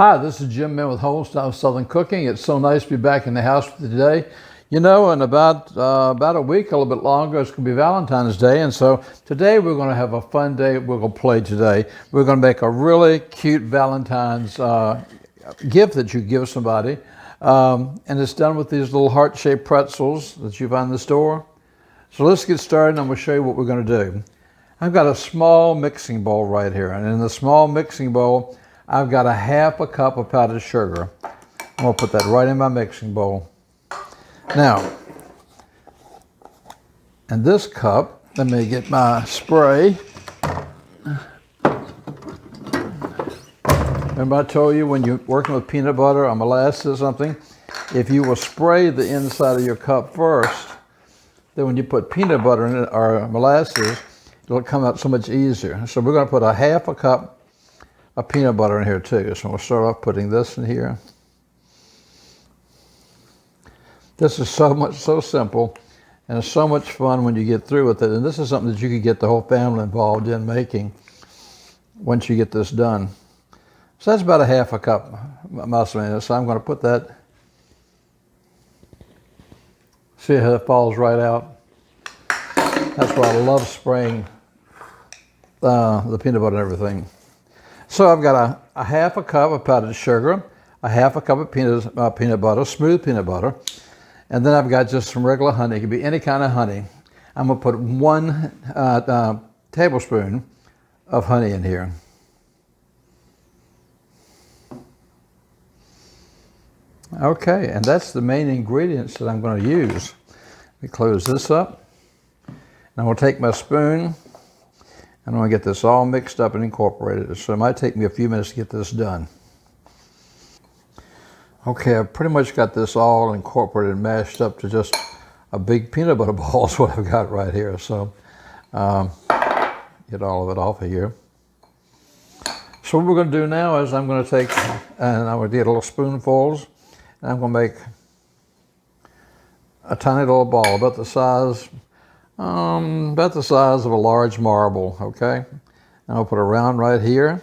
Hi, this is Jim Mann with Homestyle Southern Cooking. It's so nice to be back in the house with you today. You know, in about a week, a little bit longer, it's going to be Valentine's Day. And so today we're going to have a fun day. We're going to play today. We're going to make a really cute Valentine's gift that you give somebody. And it's done with these little heart-shaped pretzels that you find in the store. So let's get started and I'm going to show you what we're going to do. I've got a small mixing bowl right here. And in the small mixing bowl, I've got a half a cup of powdered sugar. I'm going to put that right in my mixing bowl. Now, in this cup, let me get my spray. Remember I told you when you're working with peanut butter or molasses or something, if you will spray the inside of your cup first, then when you put peanut butter in it or molasses, it'll come out so much easier. So we're going to put a half a cup of peanut butter in here too. So we'll start off putting this in here. This is so simple, and it's so much fun when you get through with it. And this is something that you could get the whole family involved in making once you get this done. So that's about a half a cup, so I'm going to put that. See how it falls right out? That's why I love spraying the peanut butter and everything. So I've got a half a cup of powdered sugar, a half a cup of peanut butter, smooth peanut butter, and then I've got just some regular honey. It could be any kind of honey. I'm going to put 1 tablespoon of honey in here. Okay, and that's the main ingredients that I'm going to use. Let me close this up. And I'm going to take my spoon. I'm going to get this all mixed up and incorporated. So it might take me a few minutes to get this done. Okay, I've pretty much got this all incorporated and mashed up to just a big peanut butter ball is what I've got right here. So get all of it off of here. So what we're going to do now is I'm going to take, and I'm going to get little spoonfuls, and I'm going to make a tiny little ball about the size of a large marble, okay? And I'll put it around right here.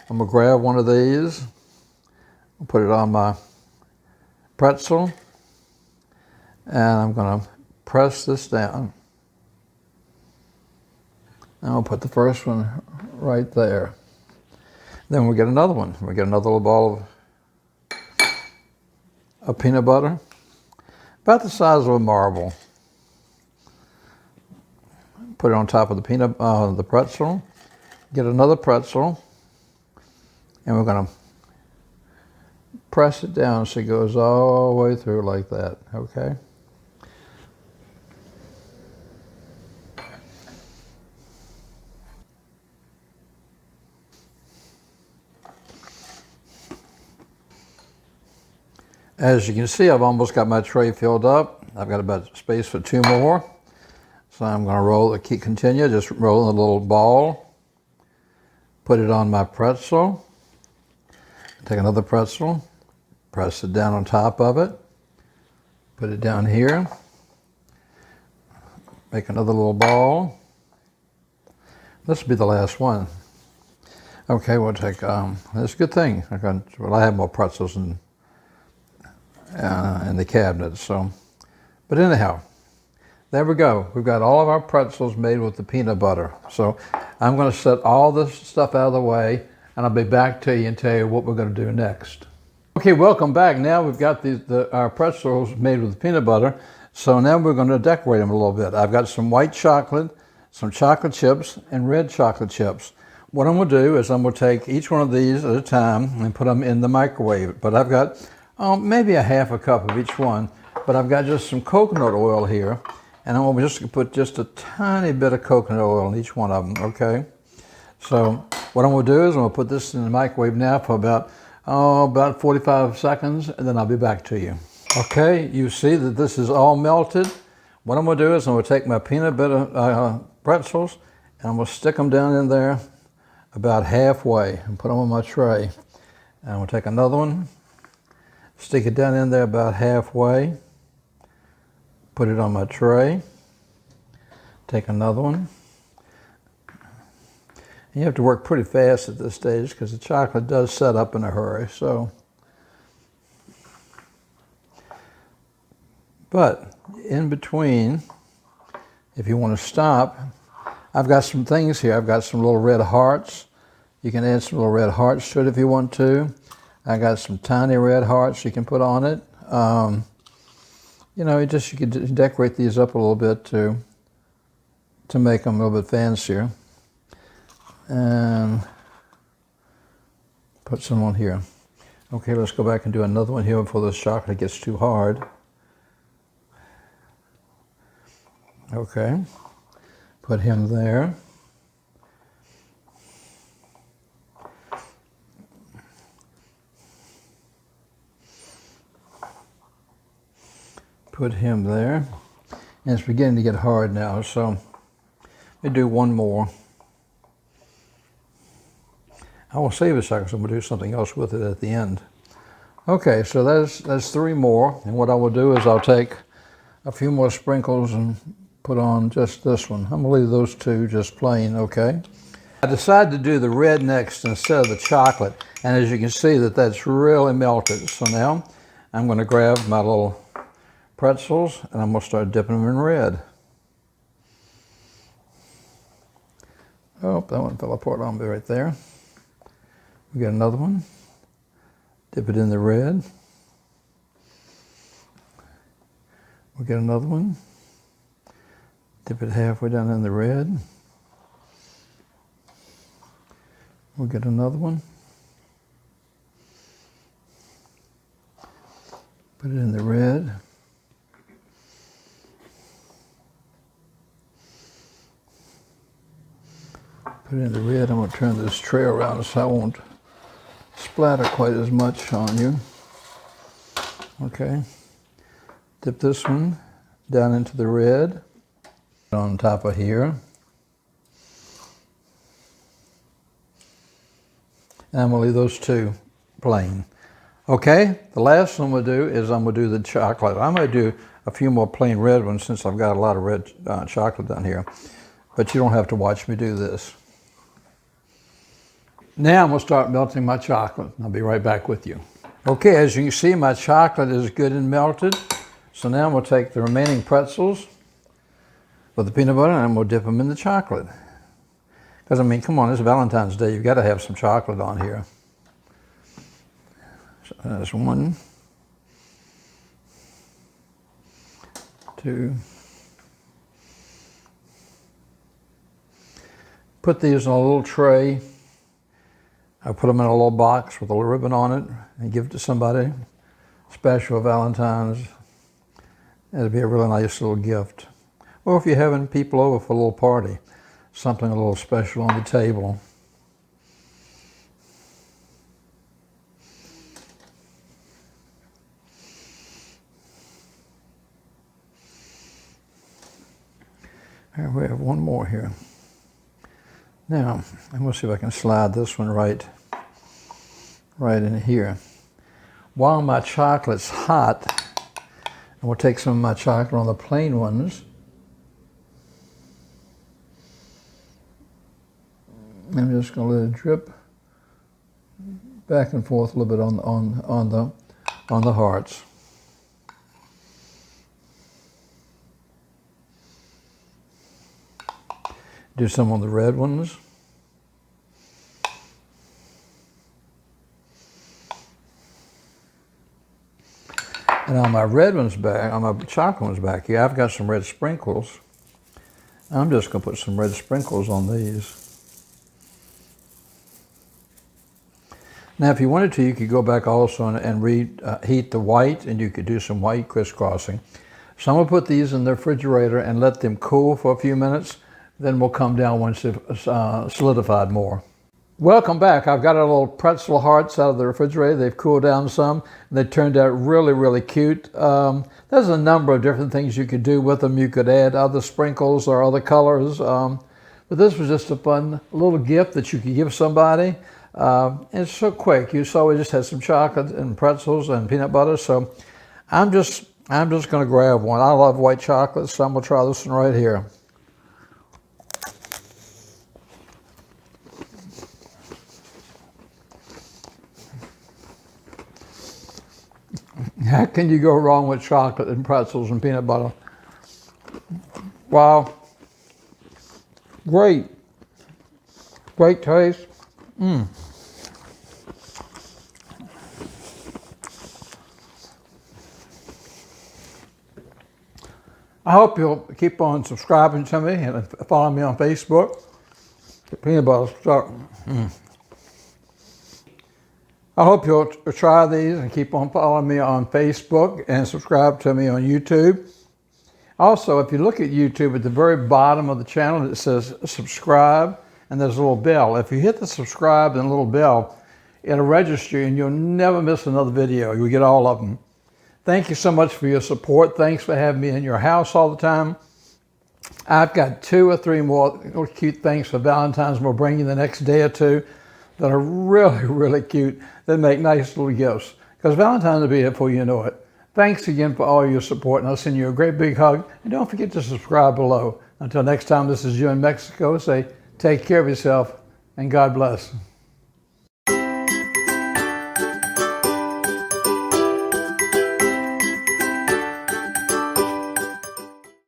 I'm gonna grab one of these, I'll put it on my pretzel, and I'm gonna press this down. And I'll put the first one right there. Then we get another one. We get another little ball of peanut butter, about the size of a marble. Put it on top of the pretzel. Get another pretzel, and we're going to press it down so it goes all the way through like that. Okay. As you can see, I've almost got my tray filled up. I've got about space for 2 more. So I'm going to continue, just roll a little ball, put it on my pretzel, take another pretzel, press it down on top of it, put it down here, make another little ball. This will be the last one. Okay, we'll take, that's a good thing. I have more pretzels in the cabinet, so, but anyhow. There we go. We've got all of our pretzels made with the peanut butter. So I'm going to set all this stuff out of the way, and I'll be back to you and tell you what we're going to do next. Okay, welcome back. Now we've got our pretzels made with the peanut butter. So now we're going to decorate them a little bit. I've got some white chocolate, some chocolate chips, and red chocolate chips. What I'm going to do is I'm going to take each one of these at a time and put them in the microwave. But I've got maybe a half a cup of each one. But I've got just some coconut oil here. And I'm just going to put just a tiny bit of coconut oil in each one of them, okay? So what I'm going to do is I'm going to put this in the microwave now for about 45 seconds, and then I'll be back to you. Okay, you see that this is all melted. What I'm going to do is I'm going to take my peanut butter pretzels, and I'm going to stick them down in there about halfway and put them on my tray. And I'm going to take another one, stick it down in there about halfway. Put it on my tray, take another one, You have to work pretty fast at this stage because the chocolate does set up in a hurry. So, but in between, if you want to stop, I've got some things here. I've got some little red hearts. You can add some little red hearts to it if you want to. I got some tiny red hearts you can put on it. You know, you could decorate these up a little bit to make them a little bit fancier. And put some on here. Okay, let's go back and do another one here before this chocolate gets too hard. Okay, put him there. Put him there. And it's beginning to get hard now, so let me do one more. I will save a second, so I'm going to do something else with it at the end. Okay, so that's 3 more. And what I will do is I'll take a few more sprinkles and put on just this one. I'm going to leave those 2 just plain, okay? I decided to do the red next instead of the chocolate. And as you can see that's really melted. So now I'm going to grab my little pretzels and I'm going to start dipping them in red. Oh, that one fell apart on me right there. We got another one. Dip it in the red. We got another one. Dip it halfway down in the red. We got another one. Put it in the red. Put it in the red. I'm going to turn this tray around so I won't splatter quite as much on you. Okay. Dip this one down into the red on top of here. And I'm going to leave those 2 plain. Okay, the last one we'll do is I'm going to do the chocolate. I'm going to do a few more plain red ones since I've got a lot of red chocolate down here. But you don't have to watch me do this. Now I'm going to start melting my chocolate. I'll be right back with you. Okay, as you can see, my chocolate is good and melted. So now we'll take the remaining pretzels with the peanut butter and we'll dip them in the chocolate. Because, I mean, come on, it's Valentine's Day. You've got to have some chocolate on here. So that's 1, 2. Put these in a little tray. I put them in a little box with a little ribbon on it and give it to somebody special Valentine's. It'll be a really nice little gift. Or if you're having people over for a little party, something a little special on the table. Here we have one more here. Now, I'm going to see if I can slide this one right in here. While my chocolate's hot, and we'll take some of my chocolate on the plain ones. I'm just going to let it drip back and forth a little bit on the hearts. Do some on the red ones. And on my red ones back, on my chocolate ones back here, I've got some red sprinkles. I'm just going to put some red sprinkles on these. Now, if you wanted to, you could go back also and reheat the white, and you could do some white crisscrossing. So I'm going to put these in the refrigerator and let them cool for a few minutes. Then we'll come down once they've solidified more. Welcome back. I've got our little pretzel hearts out of the refrigerator. They've cooled down some, and they turned out really, really cute. There's a number of different things you could do with them. You could add other sprinkles or other colors. But this was just a fun little gift that you could give somebody. It's so quick. You saw we just had some chocolate and pretzels and peanut butter. So I'm just going to grab one. I love white chocolate, so I'm going to try this one right here. How can you go wrong with chocolate and pretzels and peanut butter? Wow. Great. Great taste. I hope you'll keep on subscribing to me and follow me on Facebook. The peanut butter stuff. I hope you'll try these and keep on following me on Facebook and subscribe to me on YouTube. Also, if you look at YouTube, at the very bottom of the channel, it says subscribe, and there's a little bell. If you hit the subscribe and a little bell, it'll register you and you'll never miss another video. You'll get all of them. Thank you so much for your support. Thanks for having me in your house all the time. I've got 2 or 3 more cute things for Valentine's we'll bring you the next day or 2 that are really, really cute, that make nice little gifts. Because Valentine's will be here before you know it. Thanks again for all your support, and I'll send you a great big hug. And don't forget to subscribe below. Until next time, this is Jim in Mexico. Say, take care of yourself, and God bless.